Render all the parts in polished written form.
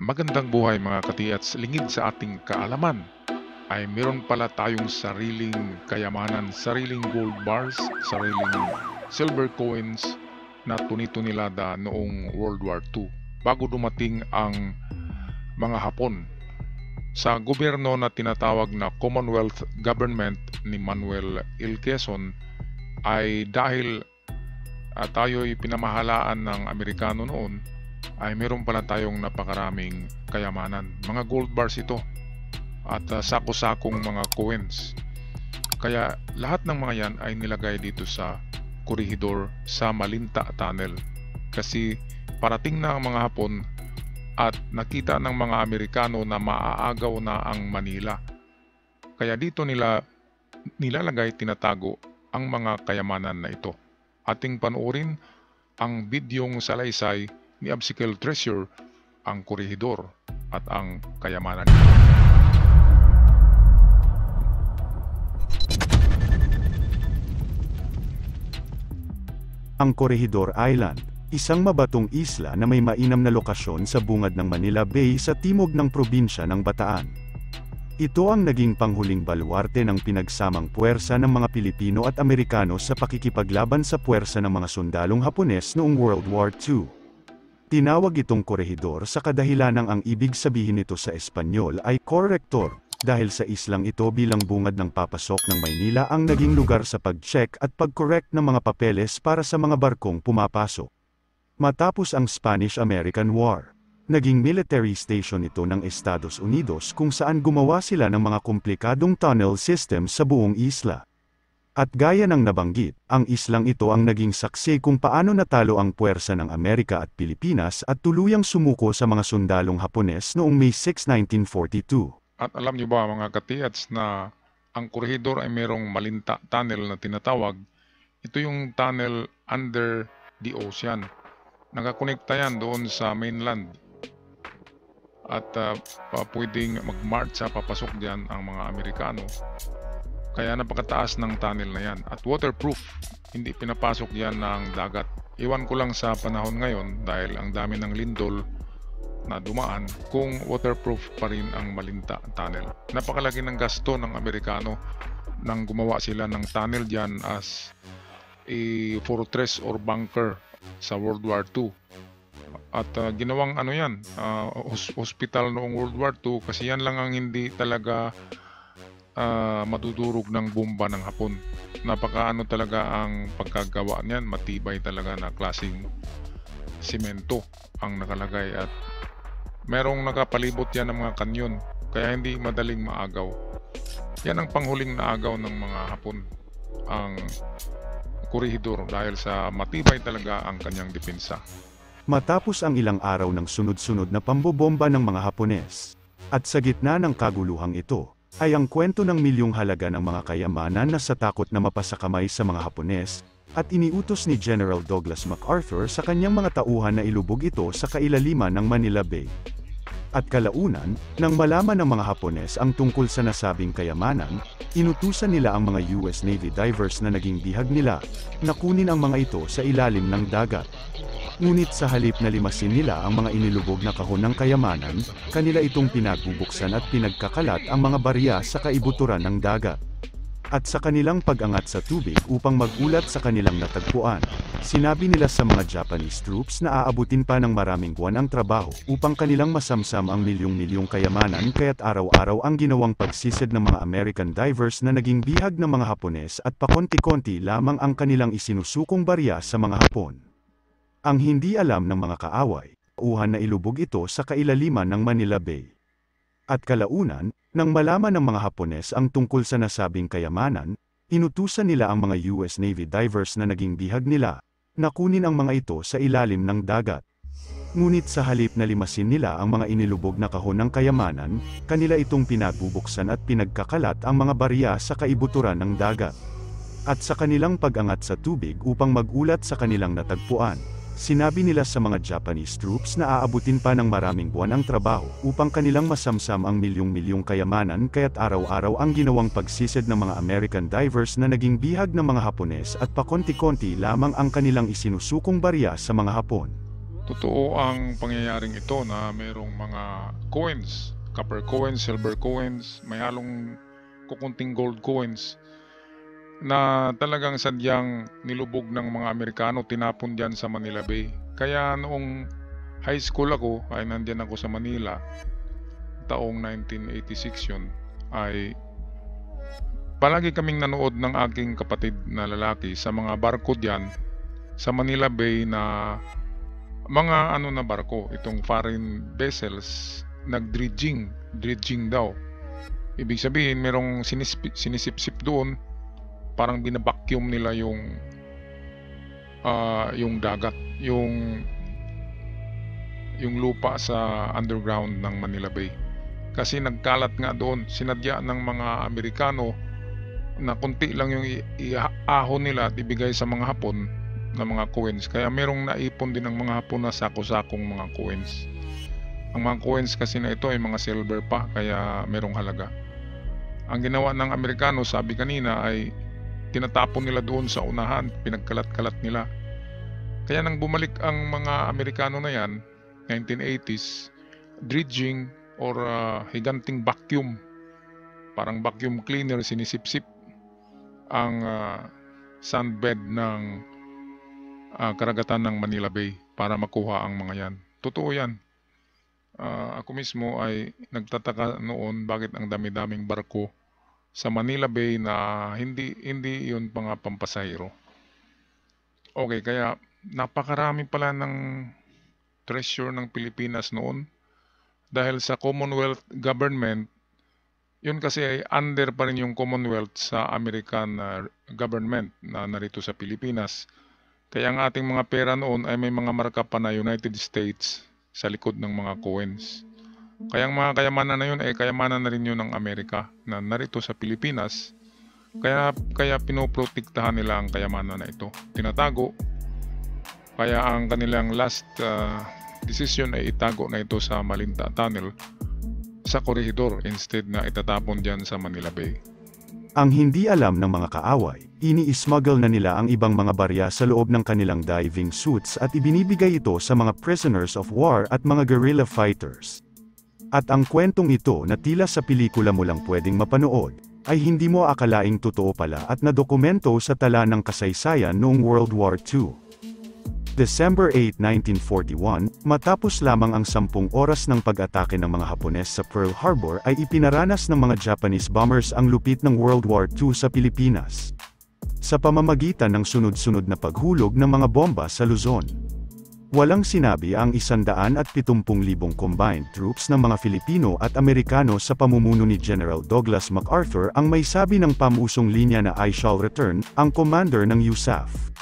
Magandang buhay mga katiats, lingid sa ating kaalaman ay meron pala tayong sariling kayamanan, sariling gold bars, sariling silver coins na tuni-tunilada noong World War II bago dumating ang mga Hapon. Sa gobyerno na tinatawag na Commonwealth Government ni Manuel L. Quezon ay dahil tayo'y pinamahalaan ng Amerikano noon, ay meron pala tayong napakaraming kayamanan. Mga gold bars ito at sako-sakong mga coins. Kaya lahat ng mga yan ay nilagay dito sa Corregidor sa Malinta Tunnel. Kasi parating na ang mga Hapon at nakita ng mga Amerikano na maaagaw na ang Manila. Kaya dito nila nilalagay, tinatago ang mga kayamanan na ito. Ating panoorin ang bidyong salaysay ni Absical Treasure, ang Corregidor at ang kayamanan nito. Ang Corregidor Island, isang mabatong isla na may mainam na lokasyon sa bungad ng Manila Bay sa timog ng probinsya ng Bataan. Ito ang naging panghuling baluarte ng pinagsamang puwersa ng mga Pilipino at Amerikano sa pakikipaglaban sa puwersa ng mga sundalong Hapones noong World War II. Tinawag itong Corregidor sa kadahilanang ang ibig sabihin nito sa Espanyol ay Corrector, dahil sa islang ito bilang bungad ng papasok ng Maynila ang naging lugar sa pag-check at pag-correct ng mga papeles para sa mga barkong pumapasok. Matapos ang Spanish-American War, naging military station ito ng Estados Unidos kung saan gumawa sila ng mga komplikadong tunnel system sa buong isla. At gaya ng nabanggit, ang islang ito ang naging saksi kung paano natalo ang puwersa ng Amerika at Pilipinas at tuluyang sumuko sa mga sundalong Hapones noong May 6, 1942. At alam niyo ba mga katiats na ang Corregidor ay merong Malinta Tunnel na tinatawag. Ito yung tunnel under the ocean. Nakakonekta yan doon sa mainland. At pwedeng mag-march papasok diyan ang mga Amerikano. Kaya napakataas ng tunnel na yan. At waterproof, hindi pinapasok yan ng dagat. Iwan ko lang sa panahon ngayon dahil ang dami ng lindol na dumaan kung waterproof pa rin ang Malinta Tunnel. Napakalaki ng gasto ng Amerikano nang gumawa sila ng tunnel dyan as a fortress or bunker sa World War II. At ginawang hospital noong World War II kasi yan lang ang hindi talaga madudurog ng bomba ng Hapon. Napakaano talaga ang pagkagawa niyan, matibay talaga na klaseng simento ang nakalagay at merong nakapalibot yan ng mga kanyon kaya hindi madaling maagaw. Yan ang panghuling naagaw ng mga Hapon, ang Corregidor, dahil sa matibay talaga ang kanyang depensa. Matapos ang ilang araw ng sunod-sunod na pambobomba ng mga Hapones, at sa gitna ng kaguluhang ito, ay ang kwento ng milyong halaga ng mga kayamanan na sa takot na mapasakamay sa mga Hapones, at iniutos ni General Douglas MacArthur sa kanyang mga tauhan na ilubog ito sa kailaliman ng Manila Bay. At kalaunan, nang malaman ng mga Hapones ang tungkol sa nasabing kayamanan, inutusan nila ang mga US Navy divers na naging bihag nila, na kunin ang mga ito sa ilalim ng dagat. Ngunit sa halip na limasin nila ang mga inilubog na kahon ng kayamanan, kanila itong pinagbubuksan at pinagkakalat ang mga barya sa kaibuturan ng dagat. At sa kanilang pag-angat sa tubig upang magulat sa kanilang natagpuan, sinabi nila sa mga Japanese troops na aabutin pa ng maraming buwan ang trabaho upang kanilang masamsam ang milyong-milyong kayamanan, kaya't araw-araw ang ginawang pagsisid ng mga American divers na naging bihag ng mga Hapones at pakonti-konti lamang ang kanilang isinusukong barya sa mga Hapon. Ang hindi alam ng mga kaaway, tauhan na ilubog ito sa kailaliman ng Manila Bay. At kalaunan, nang malaman ng mga Hapones ang tungkol sa nasabing kayamanan, inutusan nila ang mga US Navy divers na naging bihag nila, na kunin ang mga ito sa ilalim ng dagat. Ngunit sa halip na limasin nila ang mga inilubog na kahon ng kayamanan, kanila itong pinagbubuksan at pinagkakalat ang mga barya sa kaibuturan ng dagat. At sa kanilang pag-angat sa tubig upang magulat sa kanilang natagpuan, sinabi nila sa mga Japanese troops na aabutin pa ng maraming buwan ang trabaho upang kanilang masamsam ang milyong-milyong kayamanan, kaya't araw-araw ang ginawang pagsisid ng mga American divers na naging bihag ng mga Hapones at pakonti-konti lamang ang kanilang isinusukong barya sa mga Hapon. Totoo ang pangyayaring ito na mayroong mga coins, copper coins, silver coins, may halong kukunting gold coins na talagang sadyang nilubog ng mga Amerikano, tinapon dyan sa Manila Bay. Kaya noong high school ako, ay nandyan ako sa Manila, taong 1986 yun, ay palagi kaming nanood ng aking kapatid na lalaki sa mga barko dyan sa Manila Bay na mga na barko, itong foreign vessels, dredging daw. Ibig sabihin, merong sinisip-sip doon, parang binabacuum nila yung dagat, yung lupa sa underground ng Manila Bay. Kasi nagkalat nga doon, sinadya ng mga Amerikano na konti lang yung iahon nila at ibigay sa mga Hapon na mga coins. Kaya merong naipon din ng mga Hapon na sako-sakong mga coins. Ang mga coins kasi na ito ay mga silver pa, kaya merong halaga. Ang ginawa ng Amerikano, sabi kanina, ay tinatapon nila doon sa unahan, pinagkalat-kalat nila. Kaya nang bumalik ang mga Amerikano na yan, 1980s, dredging or higanting vacuum, parang vacuum cleaner, sinisip-sip ang sandbed ng karagatan ng Manila Bay para makuha ang mga yan. Totoo yan. Ako mismo ay nagtataka noon bakit ang dami-daming barko sa Manila Bay na hindi yun mga pampasahero. Okay, kaya napakarami pala ng treasure ng Pilipinas noon dahil sa Commonwealth government. Yun kasi ay under pa rin yung Commonwealth sa American government na narito sa Pilipinas. Kaya ang ating mga pera noon ay may mga marka pa na United States sa likod ng mga coins. Kaya ang mga kayamanan na yun ay kayamanan na rin yun ng Amerika na narito sa Pilipinas. Kaya pinoprotektahan nila ang kayamanan na ito. Tinatago. Kaya ang kanilang last decision ay itago na ito sa Malinta Tunnel sa Corregidor instead na itatapon dyan sa Manila Bay. Ang hindi alam ng mga kaaway, ini-smuggle na nila ang ibang mga barya sa loob ng kanilang diving suits at ibinibigay ito sa mga prisoners of war at mga guerrilla fighters. At ang kwentong ito na tila sa pelikula mo lang pwedeng mapanood, ay hindi mo akalaing totoo pala at nadokumento sa tala ng kasaysayan noong World War II. December 8, 1941, matapos lamang ang 10 oras ng pag-atake ng mga Hapones sa Pearl Harbor ay ipinaranas ng mga Japanese bombers ang lupit ng World War II sa Pilipinas. Sa pamamagitan ng sunod-sunod na paghulog ng mga bomba sa Luzon. Walang sinabi ang 170,000 combined troops ng mga Filipino at Amerikano sa pamumuno ni General Douglas MacArthur ang may sabi ng pamusong linya na I shall return, ang commander ng USAF.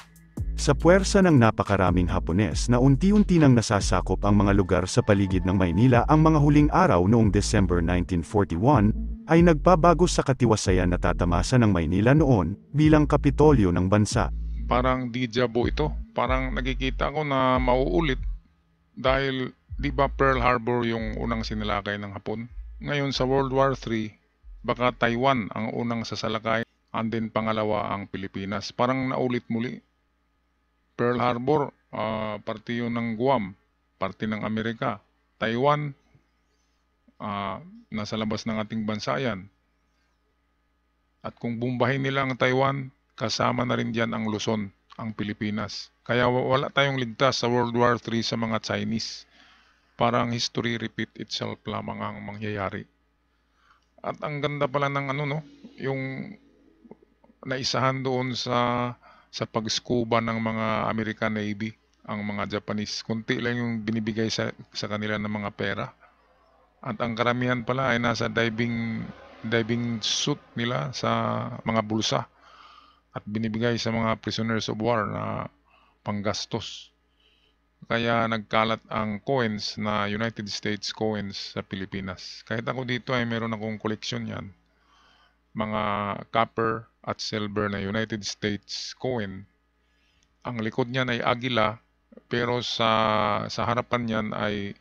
Sa puwersa ng napakaraming Hapones na unti-unti nang nasasakop ang mga lugar sa paligid ng Maynila, ang mga huling araw noong December 1941, ay nagpabago sa katiwasayan na tatamasa ng Maynila noon, bilang kapitolyo ng bansa. Parang deja vu ito. Parang nakikita ko na mauulit dahil di ba Pearl Harbor yung unang sinalakay ng Hapon? Ngayon sa World War III, baka Taiwan ang unang sasalakay, and then pangalawa ang Pilipinas. Parang naulit muli. Pearl Harbor, parte yun ng Guam, parte ng Amerika. Taiwan, nasa labas ng ating bansa yan. At kung bumbahin nila ang Taiwan, kasama na rin dyan ang Luzon, ang Pilipinas. Kaya wala tayong ligtas sa World War III sa mga Chinese. Parang history repeat itself lamang ang mangyayari. At ang ganda pala ng yung naisahan doon sa pag-scuba ng mga American Navy, ang mga Japanese. Kunti lang yung binibigay sa kanila ng mga pera. At ang karamihan pala ay nasa diving suit nila sa mga bulsa. At binibigay sa mga prisoners of war na panggastos. Kaya nagkalat ang coins na United States coins sa Pilipinas. Kahit ako dito ay meron akong koleksyon yan. Mga copper at silver na United States coin. Ang likod niyan ay agila, pero sa harapan niyan ay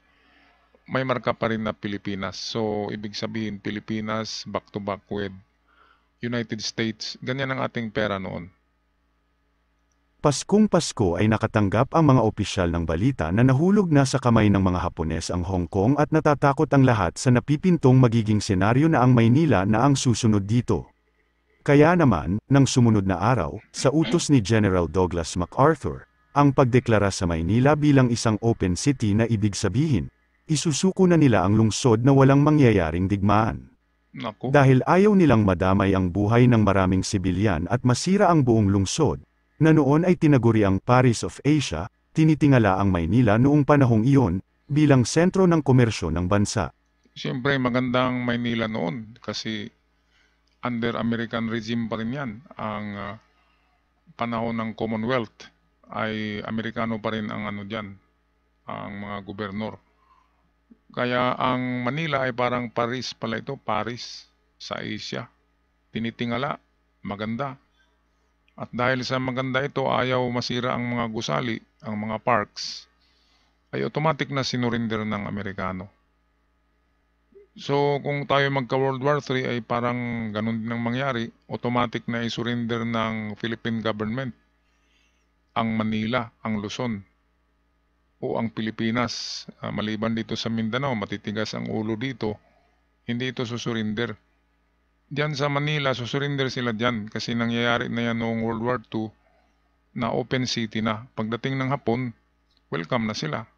may marka pa rin na Pilipinas. So ibig sabihin Pilipinas back to back with United States. Ganyan ang ating pera noon. Paskong Pasko ay nakatanggap ang mga opisyal ng balita na nahulog na sa kamay ng mga Hapones ang Hong Kong at natatakot ang lahat sa napipintong magiging senaryo na ang Maynila na ang susunod dito. Kaya naman, nang sumunod na araw, sa utos ni General Douglas MacArthur, ang pagdeklara sa Maynila bilang isang open city na ibig sabihin, isusuko na nila ang lungsod na walang mangyayaring digmaan. Naku, Dahil ayaw nilang madamay ang buhay ng maraming sibilyan at masira ang buong lungsod, na noon ay tinaguri ang Paris of Asia, tinitingala ang Maynila noong panahong iyon, bilang sentro ng komersyo ng bansa. siyempre magandang Maynila noon kasi under American regime pa rin yan. Ang panahon ng Commonwealth ay Amerikano pa rin ang ano dyan, ang mga gobernur. Kaya ang Manila ay parang Paris pala ito, Paris sa Asia. Tinitingala, maganda. At dahil sa maganda ito, ayaw masira ang mga gusali, ang mga parks, ay automatic na sinurinder ng Amerikano. So kung tayo magka World War III ay parang ganun din ang mangyari, automatic na isurrender ng Philippine government ang Manila, ang Luzon, o ang Pilipinas. Maliban dito sa Mindanao, matitigas ang ulo dito, hindi ito susurinder. Diyan sa Manila, susurinder sila diyan kasi nangyayari na yan noong World War II na open city na. Pagdating ng Hapon, welcome na sila.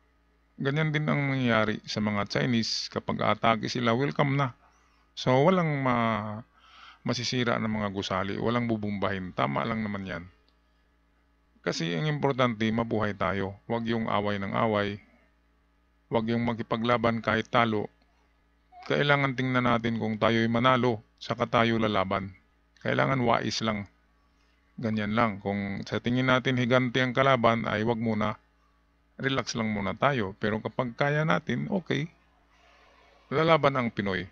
Ganyan din ang nangyayari sa mga Chinese kapag atake sila, welcome na. So walang masisira ng mga gusali, walang bubumbahin. Tama lang naman yan. Kasi ang importante, mabuhay tayo. Huwag yung away ng away. Huwag yung makipaglaban kahit talo. Kailangan tingnan natin kung tayo'y manalo, saka tayo lalaban. Kailangan wais lang. Ganyan lang. Kung sa tingin natin higante ang kalaban, ay wag muna. Relax lang muna tayo. Pero kapag kaya natin, okay. Lalaban ang Pinoy.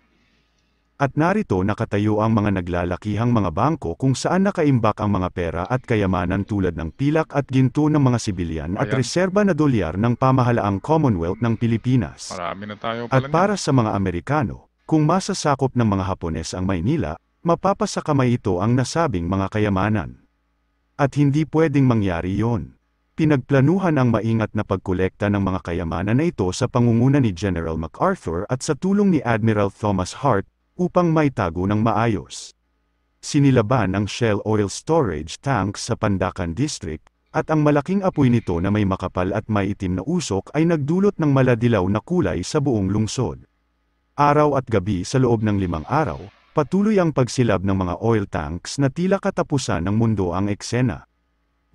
At narito nakatayo ang mga naglalakihang mga bangko kung saan nakaimbak ang mga pera at kayamanan tulad ng pilak at ginto ng mga sibilyan at Ayan. reserba na dolyar ng pamahalaang Commonwealth ng Pilipinas. Marami na tayo At pala para niyan. sa mga Amerikano, kung masasakop ng mga Hapones ang Maynila, mapapasakamay ito ang nasabing mga kayamanan. At hindi pwedeng mangyari yon. Pinagplanuhan ang maingat na pagkolekta ng mga kayamanan na ito sa pangunguna ni General MacArthur at sa tulong ni Admiral Thomas Hart, upang maitago ng maayos. Sinilaban ang Shell Oil Storage Tanks sa Pandacan District, at ang malaking apoy nito na may makapal at maitim na usok ay nagdulot ng maladilaw na kulay sa buong lungsod. Araw at gabi sa loob ng 5 araw, patuloy ang pagsilab ng mga oil tanks na tila katapusan ng mundo ang eksena.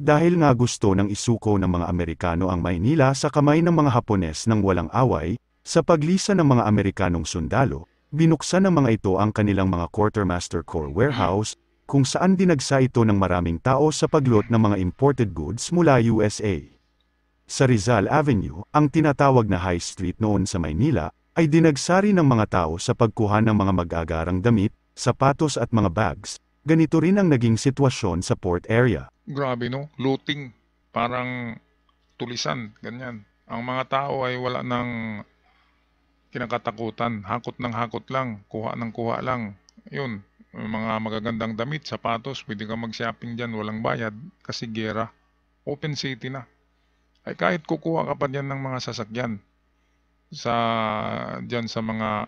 Dahil nga gusto ng isuko ng mga Amerikano ang Maynila sa kamay ng mga Hapones ng walang away, sa paglisa ng mga Amerikanong sundalo, binuksan ng mga ito ang kanilang mga Quartermaster Corps warehouse, kung saan dinagsa ito ng maraming tao sa paglot ng mga imported goods mula USA. Sa Rizal Avenue, ang tinatawag na High Street noon sa Maynila, ay dinagsari ng mga tao sa pagkuha ng mga mag-agarang damit, sapatos at mga bags. Ganito rin ang naging sitwasyon sa port area. Grabe no, looting. Parang tulisan, ganyan. Ang mga tao ay wala ng kinakatakutan. Hakot ng hakot lang, kuha ng kuha lang. Yun, mga magagandang damit, sapatos, pwede ka mag-shopping dyan, walang bayad. Kasi gera, open city na. Ay kahit kukuha ka pa dyan ng mga sasakyan dyan sa mga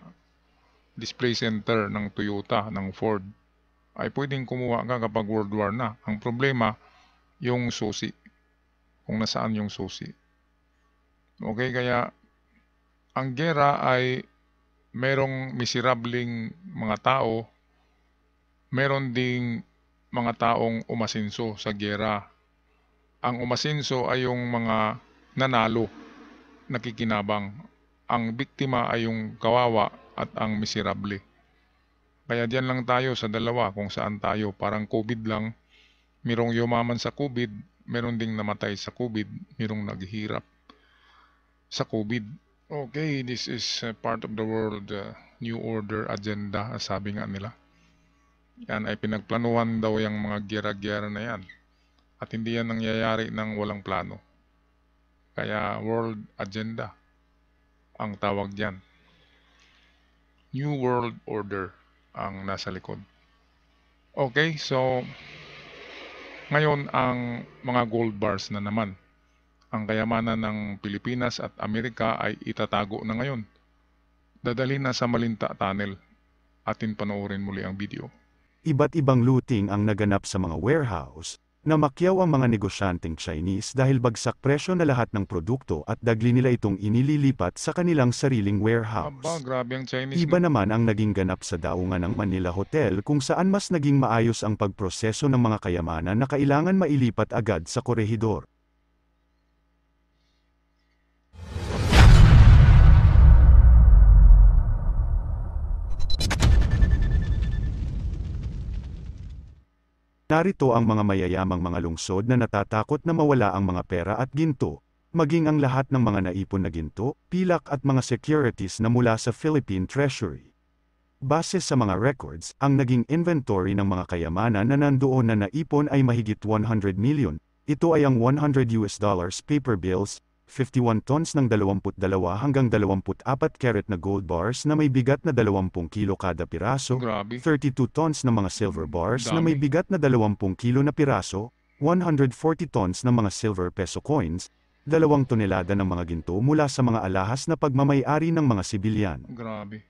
display center ng Toyota, ng Ford, ay pwedeng kumuha ka kapag World War na. Ang problema, yung susi. Kung nasaan yung susi. Okay, kaya ang gera ay merong miserabling mga tao, meron ding mga taong umasinso sa gera. Ang umasinso ay yung mga nanalo, nakikinabang. Ang biktima ay yung kawawa at ang miserable. Kaya diyan lang tayo sa dalawa kung saan tayo. Parang COVID lang. Merong yumaman sa COVID, meron ding namatay sa COVID, merong naghihirap sa COVID. Okay, this is part of the world New Order agenda, sabi nga nila. Yan ay pinagplanuhan daw yung mga gera-gera na yan. At hindi yan nangyayari ng walang plano. Kaya world agenda ang tawag diyan. New World Order ang nasa likod. Okay, so Ngayon, ang mga gold bars na naman. Ang kayamanan ng Pilipinas at Amerika ay itatago na ngayon. Dadalhin na sa Malinta Tunnel. Atin panoorin muli ang video. Iba't ibang looting ang naganap sa mga warehouse, na makyaw ang mga negosyanteng Chinese dahil bagsak presyo na lahat ng produkto at dagli nila itong inililipat sa kanilang sariling warehouse. Aba, grabe ang Chinese. Iba naman ang naging ganap sa daungan ng Manila Hotel kung saan mas naging maayos ang pagproseso ng mga kayamanan na kailangan mailipat agad sa korehidor. Narito ang mga mayayamang mga lungsod na natatakot na mawala ang mga pera at ginto, maging ang lahat ng mga naipon na ginto, pilak at mga securities na mula sa Philippine Treasury. Base sa mga records, ang naging inventory ng mga kayamanan na nandoon na naipon ay mahigit 100 million. Ito ay ang $100 paper bills, 51 tons ng 22 hanggang 24 karat na gold bars na may bigat na 20 kilo kada piraso, Grabe. 32 tons ng mga silver bars na Dami. may bigat na 20 kilo na piraso, 140 tons ng mga silver peso coins, 2 tonelada ng mga ginto mula sa mga alahas na pagmamay-ari ng mga sibilyan. Grabe.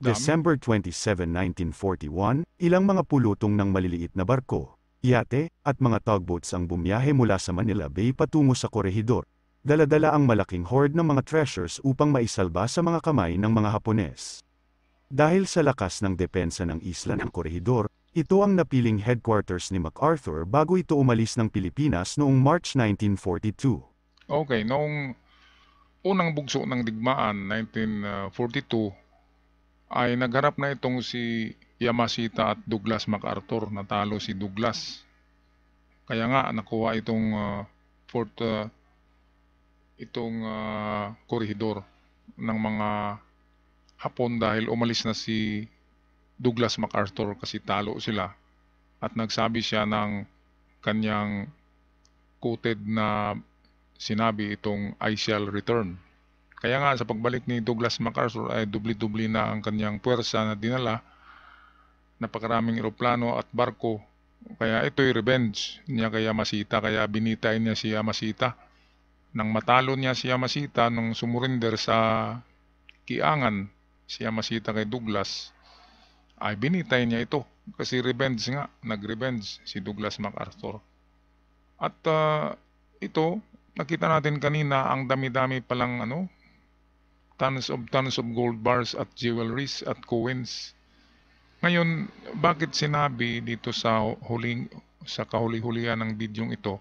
Dami. December 27, 1941, ilang mga pulutong ng maliliit na barko, yate, at mga tugboats ang bumiyahe mula sa Manila Bay patungo sa korehidor. Dala-dala ang malaking hoard ng mga treasures upang maisalba sa mga kamay ng mga Hapones. Dahil sa lakas ng depensa ng isla ng korehidor, ito ang napiling headquarters ni MacArthur bago ito umalis ng Pilipinas noong March 1942. Okay, noong unang bugso ng digmaan, 1942, ay nagharap na itong si Yamashita at Douglas MacArthur. Natalo si Douglas. Kaya nga nakuha itong korehidor ng mga Hapon dahil umalis na si Douglas MacArthur kasi talo sila. At nagsabi siya ng kanyang quoted na sinabi itong I shall return. Kaya nga sa pagbalik ni Douglas MacArthur ay dubli-dubli na ang kanyang puwersa na dinala, napakaraming eroplano at barko. Kaya ito'y revenge niya kay Yamashita, kaya binitay niya si Yamashita. Nang matalo niya si Yamashita nung sumurinder sa Kiangan, si Yamashita kay Douglas, ay binitay niya ito. Kasi revenge nga, nag-revenge si Douglas MacArthur. At ito, nakita natin kanina ang dami-dami palang tons of gold bars at jewelries at coins. Ngayon, bakit sinabi dito sa kahuli-hulihan ng bidyong ito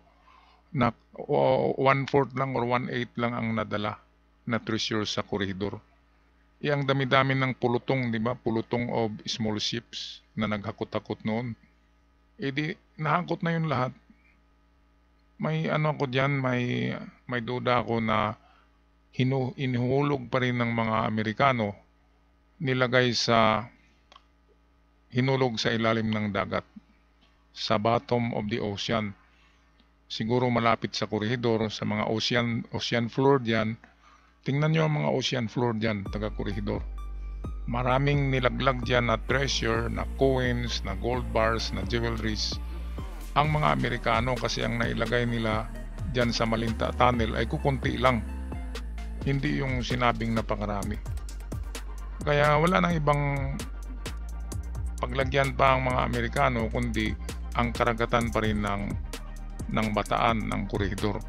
na 1/4 lang or 1/8 lang ang nadala na treasure sa korehidor? Ang dami-dami ng pulutong, di ba? Pulutong of small ships na naghakot-hakot noon. Di nahakot na yun lahat. May ako diyan, may duda ako na hinuhulog pa rin ng mga Amerikano, hinulog sa ilalim ng dagat, sa bottom of the ocean. Siguro malapit sa korehidor, sa mga ocean floor diyan. Tingnan nyo ang mga ocean floor diyan, taga korehidor. Maraming nilaglag diyan na treasure, na coins, na gold bars, na jewelries. Ang mga Amerikano kasi ang nailagay nila diyan sa Malinta Tunnel ay kukunti lang. Hindi yung sinabing napakarami. Kaya wala nang ibang paglagyan pa ang mga Amerikano kundi ang karagatan pa rin ng bataan ng korehidor.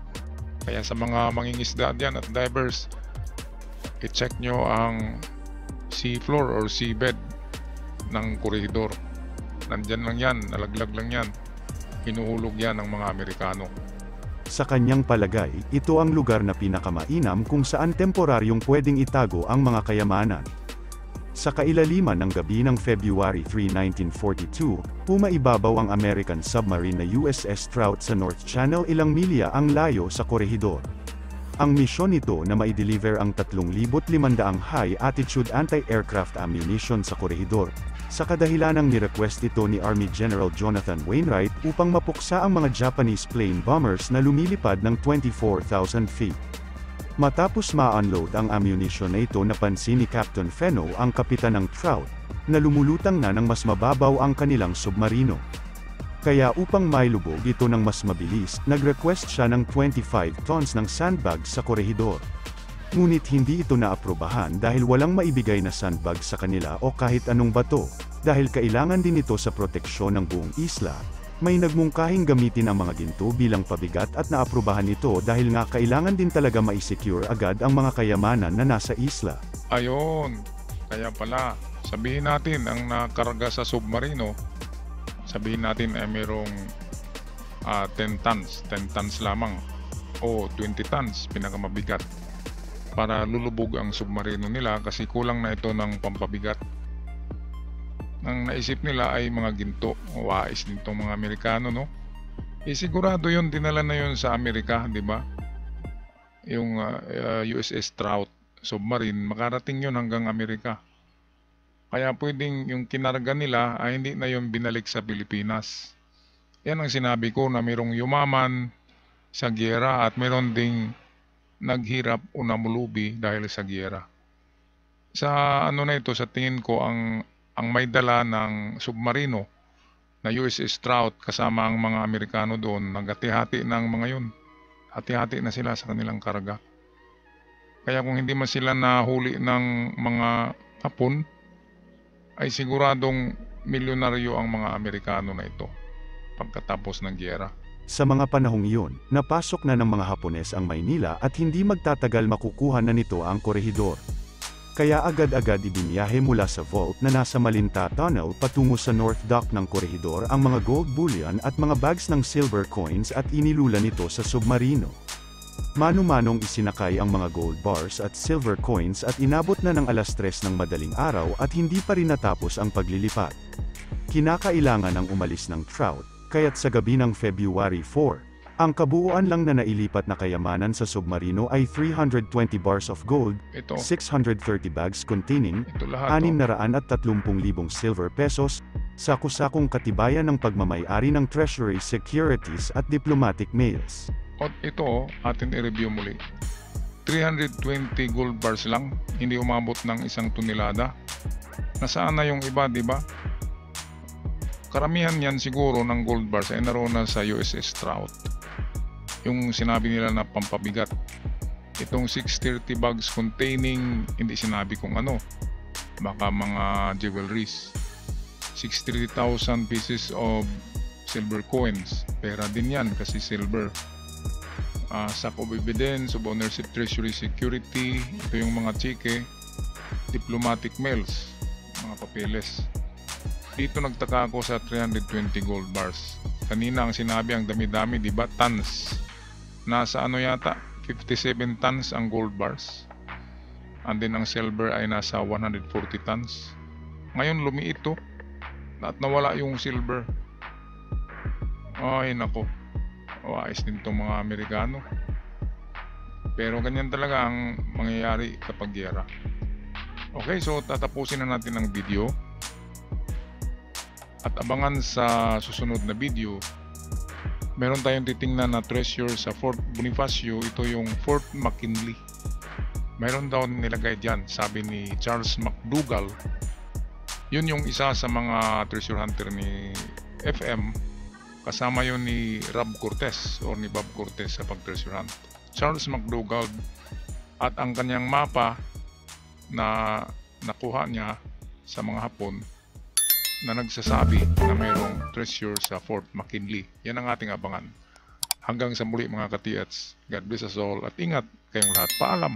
Kaya sa mga mangingisda diyan at divers, i-check nyo ang sea floor or seabed ng korehidor. Nandyan lang yan, nalaglag lang yan. Hinuhulog yan ng mga Amerikano. Sa kanyang palagay, ito ang lugar na pinakamainam kung saan temporaryong pwedeng itago ang mga kayamanan. Sa kailaliman ng gabi ng February 3, 1942, pumaibabaw ang American submarine na USS Trout sa North Channel ilang milya ang layo sa korehidor. Ang misyon nito na maideliver ang 3,500 high-altitude anti-aircraft ammunition sa korehidor, sa kadahilanang ni-request ito ni Army General Jonathan Wainwright upang mapuksa ang mga Japanese plane bombers na lumilipad ng 24,000 feet. Matapos ma-unload ang ammunition na ito, napansin ni Captain Fenno, ang kapitan ng Trout, na lumulutang na ng mas mababaw ang kanilang submarino. Kaya upang mailubog ito ng mas mabilis, nag-request siya ng 25 tons ng sandbag sa korehidor. Ngunit hindi ito naaprobahan dahil walang maibigay na sandbag sa kanila o kahit anong bato, dahil kailangan din ito sa proteksyon ng buong isla. May nagmungkahing gamitin ang mga ginto bilang pabigat at naaprobahan ito dahil nga kailangan din talaga ma-secure agad ang mga kayamanan na nasa isla. Ayon, kaya pala, sabihin natin ang nakarga sa submarino, sabihin natin ay mayroong 10 tons lamang o 20 tons pinakamabigat para lulubog ang submarino nila kasi kulang na ito ng pampabigat. Ang naisip nila ay mga ginto, wais din itong mga Amerikano, no? Sigurado yun, dinala na yun sa Amerika, di ba? Yung USS Trout submarine, makarating yun hanggang Amerika. Kaya pwedeng yung kinarga nila ay hindi na yun binalik sa Pilipinas. Yan ang sinabi ko na mayroong yumaman sa giyera at mayroon ding naghirap o namulubi dahil sa giyera. Sa ano na ito, sa tingin ko ang may dala ng submarino na USS Trout kasama ang mga Amerikano doon, naghati-hati ng mga yun. Hati-hati na sila sa kanilang karga. Kaya kung hindi man sila nahuli ng mga Hapon, ay siguradong milyonaryo ang mga Amerikano na ito pagkatapos ng giyera. Sa mga panahong iyon, napasok na ng mga Hapones ang Maynila at hindi magtatagal makukuha na nito ang korehidor. Kaya agad-agad ibinyahe mula sa vault na nasa Malinta Tunnel patungo sa North Dock ng korehidor ang mga gold bullion at mga bags ng silver coins at inilulan ito sa submarino. Mano-manong isinakay ang mga gold bars at silver coins at inabot na ng 3:00 ng madaling araw at hindi pa rin natapos ang paglilipat. Kinakailangan ang umalis ng Trout, kaya't sa gabi ng February 4, ang kabuuan lang na nailipat na kayamanan sa submarino ay 320 bars of gold, Ito, 630 bags containing ito lahat. 630,000 silver pesos, saku-sakong katibayan ng pagmamay-ari ng Treasury Securities at diplomatic mails. At ito, atin i-review muli. 320 gold bars lang, hindi umabot ng 1 tonelada. Nasaan na yung iba, di ba? Karamihan yan siguro ng gold bars ay naroon na sa USS Trout. Yung sinabi nila na pampabigat. Itong 630 bags containing, hindi sinabi kung ano. Baka mga jewelries. 63,000 pieces of silver coins. Pera din yan kasi silver. Sack of evidence of ownership, treasury security. Ito yung mga chike. Diplomatic mails. Mga papeles. Dito nagtaka ako sa 320 gold bars. Kanina ang sinabi ang dami-dami, di ba? Tons. Nasa ano yata? 57 tons ang gold bars. And then ang silver ay nasa 140 tons. Ngayon lumiit to. At nawala yung silver. Ay nako. Wais din itong mga Amerikano. Pero ganyan talaga ang mangyayari kapag giyera. Okay, so tatapusin na natin ang video. At abangan sa susunod na video, meron tayong titingnan na treasure sa Fort Bonifacio. Ito yung Fort McKinley. Meron daw nilagay dyan, sabi ni Charles McDougall. Yun yung isa sa mga treasure hunter ni FM. Kasama yun ni Rob Cortez o ni Bob Cortez sa pag-treasure hunt. Charles McDougall. At ang kanyang mapa na nakuha niya sa mga Hapon na nagsasabi na mayroong treasure sa Fort McKinley. Yan ang ating abangan. Hanggang sa muli mga ka-TH. God bless us all at ingat kayong lahat. Paalam!